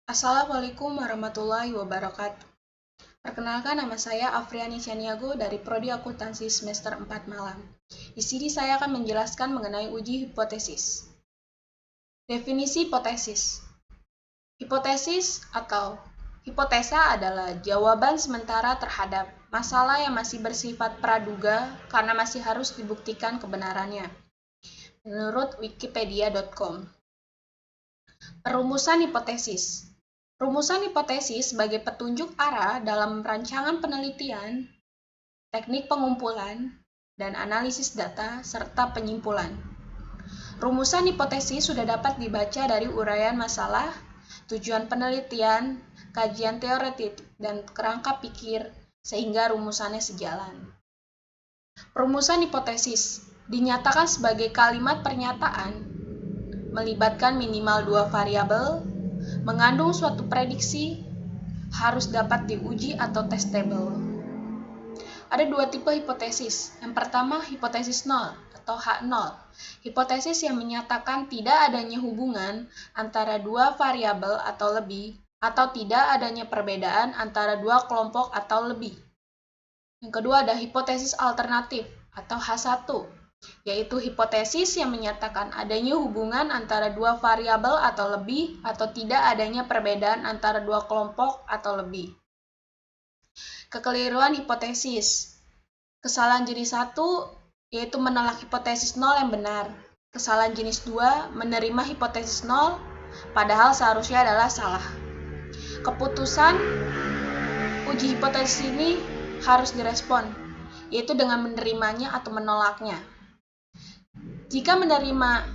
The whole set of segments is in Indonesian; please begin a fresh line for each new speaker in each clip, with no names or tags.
Assalamualaikum warahmatullahi wabarakatuh. Perkenalkan, nama saya Afriani Chaniago dari Prodi Akuntansi semester 4 Malang. Di sini saya akan menjelaskan mengenai uji hipotesis. Definisi hipotesis. Hipotesis atau hipotesa adalah jawaban sementara terhadap masalah yang masih bersifat praduga karena masih harus dibuktikan kebenarannya. Menurut wikipedia.com. Perumusan hipotesis. Rumusan hipotesis sebagai petunjuk arah dalam rancangan penelitian, teknik pengumpulan, dan analisis data, serta penyimpulan. Rumusan hipotesis sudah dapat dibaca dari uraian masalah, tujuan penelitian, kajian teoretik, dan kerangka pikir, sehingga rumusannya sejalan. Rumusan hipotesis dinyatakan sebagai kalimat pernyataan, melibatkan minimal 2 variabel, mengandung suatu prediksi, harus dapat diuji atau testable. Ada dua tipe hipotesis. Yang pertama, hipotesis nol atau H0. Hipotesis yang menyatakan tidak adanya hubungan antara dua variabel atau lebih, atau tidak adanya perbedaan antara dua kelompok atau lebih. Yang kedua ada hipotesis alternatif atau H1, yaitu hipotesis yang menyatakan adanya hubungan antara dua variabel atau lebih, atau tidak adanya perbedaan antara dua kelompok atau lebih. Kekeliruan hipotesis. Kesalahan jenis 1 yaitu menolak hipotesis 0 yang benar. Kesalahan jenis 2 menerima hipotesis 0 padahal seharusnya adalah salah. Keputusan uji hipotesis ini harus direspon, yaitu dengan menerimanya atau menolaknya. Jika menerima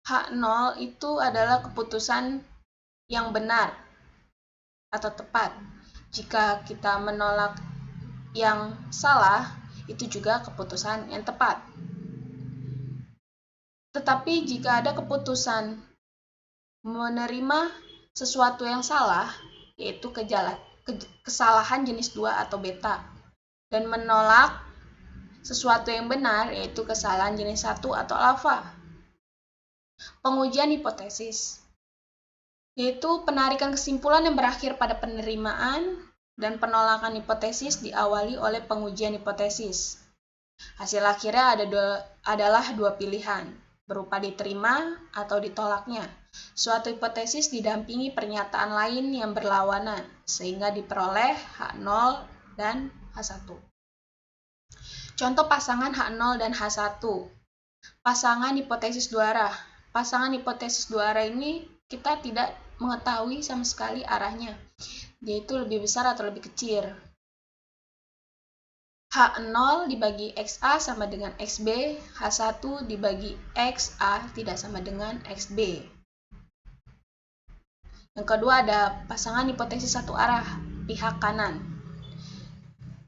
H0 itu adalah keputusan yang benar atau tepat. Jika kita menolak yang salah, itu juga keputusan yang tepat. Tetapi jika ada keputusan menerima sesuatu yang salah, yaitu kesalahan jenis 2 atau beta, dan menolak sesuatu yang benar, yaitu kesalahan jenis 1 atau alfa. Pengujian hipotesis, yaitu penarikan kesimpulan yang berakhir pada penerimaan dan penolakan hipotesis diawali oleh pengujian hipotesis. Hasil akhirnya adalah dua pilihan, berupa diterima atau ditolaknya. Suatu hipotesis didampingi pernyataan lain yang berlawanan, sehingga diperoleh H0 dan H1. Contoh pasangan H0 dan H1. Pasangan hipotesis dua arah. Pasangan hipotesis dua arah ini kita tidak mengetahui sama sekali arahnya, yaitu lebih besar atau lebih kecil. H0 dibagi XA sama dengan XB, H1 dibagi XA tidak sama dengan XB. Yang kedua ada pasangan hipotesis satu arah, pihak kanan.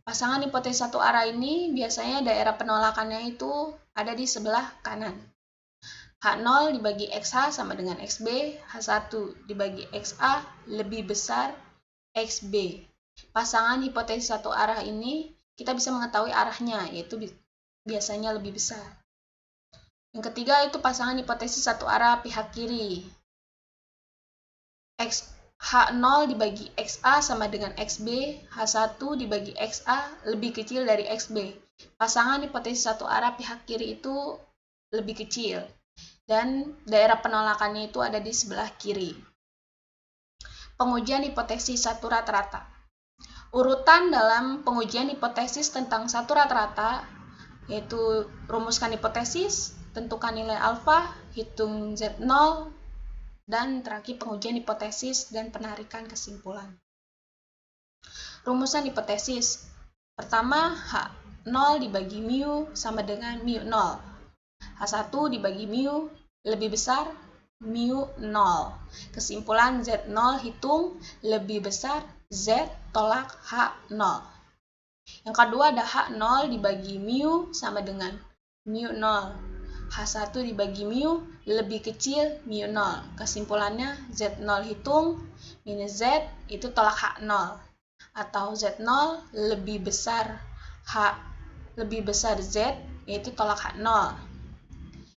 Pasangan hipotesis satu arah ini biasanya daerah penolakannya itu ada di sebelah kanan. H0 dibagi XH sama dengan XB, H1 dibagi XA lebih besar XB. Pasangan hipotesis satu arah ini kita bisa mengetahui arahnya, yaitu biasanya lebih besar. Yang ketiga itu pasangan hipotesis satu arah pihak kiri. H0 dibagi XA sama dengan XB, H1 dibagi XA lebih kecil dari XB. Pasangan hipotesis satu arah pihak kiri itu lebih kecil, dan daerah penolakannya itu ada di sebelah kiri. Pengujian hipotesis satu rata-rata. Urutan dalam pengujian hipotesis tentang satu rata-rata, yaitu rumuskan hipotesis, tentukan nilai alfa, hitung Z0, dan terakhir pengujian hipotesis dan penarikan kesimpulan. Rumusan hipotesis. Pertama, H0 dibagi mu sama dengan mu 0. H1 dibagi mu lebih besar mu 0. Kesimpulan Z0 hitung lebih besar Z tolak H0. Yang kedua ada H0 dibagi mu sama dengan mu 0. H1 dibagi mu lebih kecil mu 0. Kesimpulannya Z0 hitung minus Z itu tolak H0. Atau Z0 lebih besar Z yaitu tolak H0.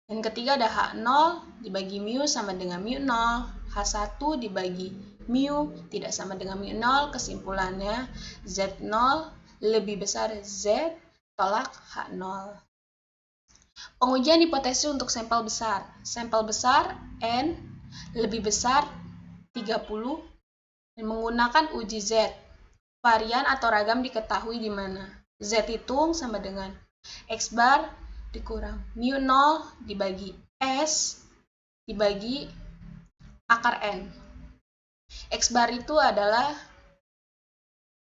Dan ketiga ada H0 dibagi mu sama dengan mu 0. H1 dibagi mu tidak sama dengan mu 0. Kesimpulannya Z0 lebih besar Z tolak H0. Pengujian hipotesis untuk sampel besar. Sampel besar N lebih besar 30 dan menggunakan uji Z. Varian atau ragam diketahui di mana. Z hitung sama dengan X bar dikurang mu 0 dibagi S dibagi akar N. X bar itu adalah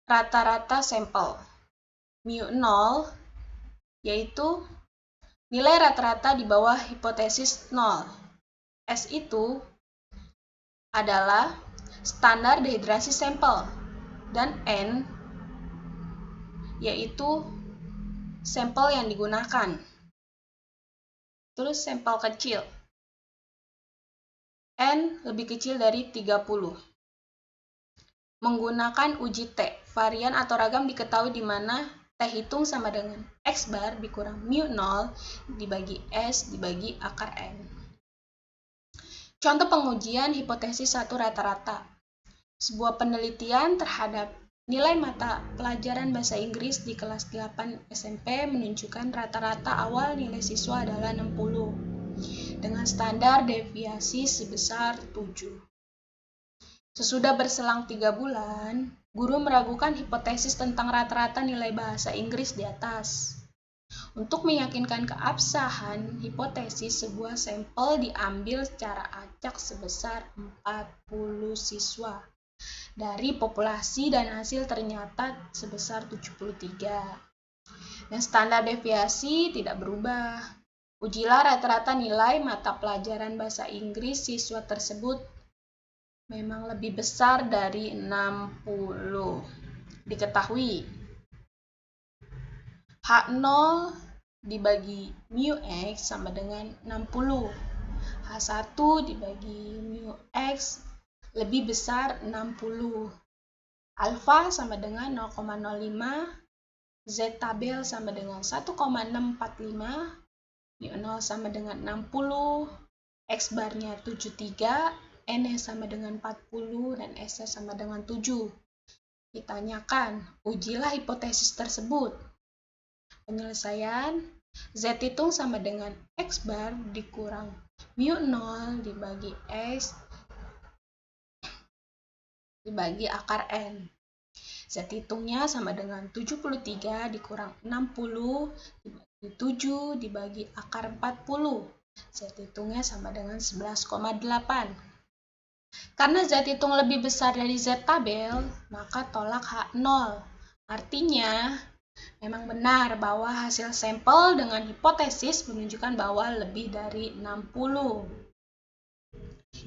rata-rata sampel. Mu 0 yaitu nilai rata-rata di bawah hipotesis 0. S itu adalah standar dehidrasi sampel. Dan N yaitu sampel yang digunakan. Terus sampel kecil. N lebih kecil dari 30. Menggunakan uji T. Varian atau ragam diketahui di mana T hitung sama dengan X bar dikurang mu 0 dibagi S dibagi akar N. Contoh pengujian hipotesis satu rata-rata. Sebuah penelitian terhadap nilai mata pelajaran bahasa Inggris di kelas 8 SMP menunjukkan rata-rata awal nilai siswa adalah 60 dengan standar deviasi sebesar 7. Sesudah berselang 3 bulan, guru meragukan hipotesis tentang rata-rata nilai bahasa Inggris di atas. Untuk meyakinkan keabsahan hipotesis, sebuah sampel diambil secara acak sebesar 40 siswa dari populasi dan hasil ternyata sebesar 73. Dan standar deviasi tidak berubah. Ujilah rata-rata nilai mata pelajaran bahasa Inggris siswa tersebut memang lebih besar dari 60. Diketahui H0 dibagi mu X sama dengan 60. H1 dibagi mu X lebih besar 60. Alfa sama dengan 0,05. Z tabel sama dengan 1,645. Mu 0 sama dengan 60. X barnya 73. N sama dengan 40 dan S sama dengan 7. Ditanyakan, ujilah hipotesis tersebut. Penyelesaian, Z hitung sama dengan X bar dikurang mu 0 dibagi X dibagi akar N. Z hitungnya sama dengan 73 dikurang 60 dibagi 7 dibagi akar 40. Z hitungnya sama dengan 11,8. Karena Z hitung lebih besar dari Z tabel, maka tolak H0. Artinya, memang benar bahwa hasil sampel dengan hipotesis menunjukkan bahwa lebih dari 60.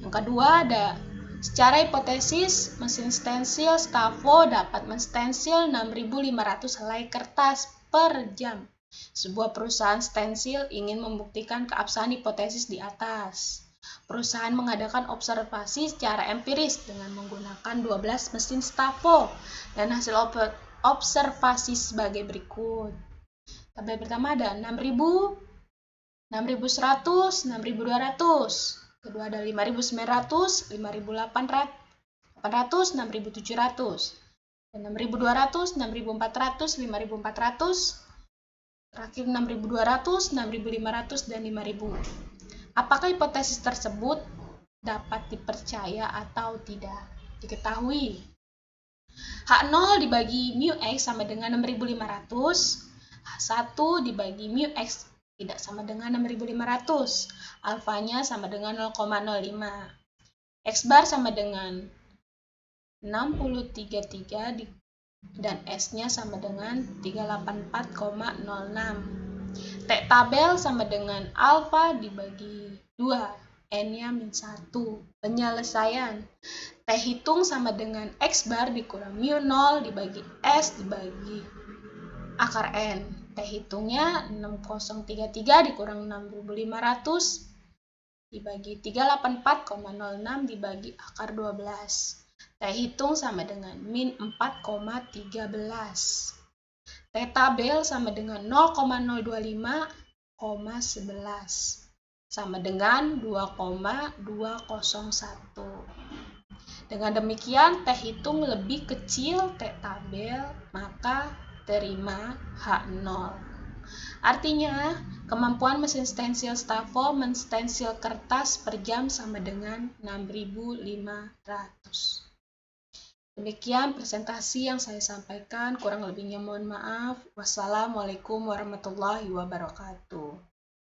Yang kedua ada secara hipotesis, mesin stensil Stavo dapat menstensil 6.500 helai kertas per jam. Sebuah perusahaan stensil ingin membuktikan keabsahan hipotesis di atas. Perusahaan mengadakan observasi secara empiris dengan menggunakan 12 mesin Stavo dan hasil observasi sebagai berikut. Tabel pertama ada 6.000, 6.100, 6.200. Kedua ada 5.900, 5.800, 6.700, dan 6.200, 6.400, 5.400, terakhir 6.200, 6.500, dan 5.000. Apakah hipotesis tersebut dapat dipercaya atau tidak? Diketahui H0 dibagi mu X sama dengan 6.500, H1 dibagi mu X tidak sama dengan 6.500. Alfanya sama dengan 0,05. X bar sama dengan 633 dan S-nya sama dengan 384,06. T tabel sama dengan alfa dibagi 2. N-nya min 1. Penyelesaian. T hitung sama dengan X bar dikurang mu 0 dibagi S dibagi akar N. T hitungnya 6033 dikurang 6.500 dibagi 384,06 dibagi akar 12. T hitung sama dengan min 4,13. T tabel sama dengan 0,025,11. sama dengan 2,201. Dengan demikian, T hitung lebih kecil T tabel, maka terima H0. Artinya, kemampuan mesin stensil Stafo menstensil kertas per jam sama dengan 6.500. Demikian presentasi yang saya sampaikan, kurang lebihnya mohon maaf. Wassalamualaikum warahmatullahi wabarakatuh.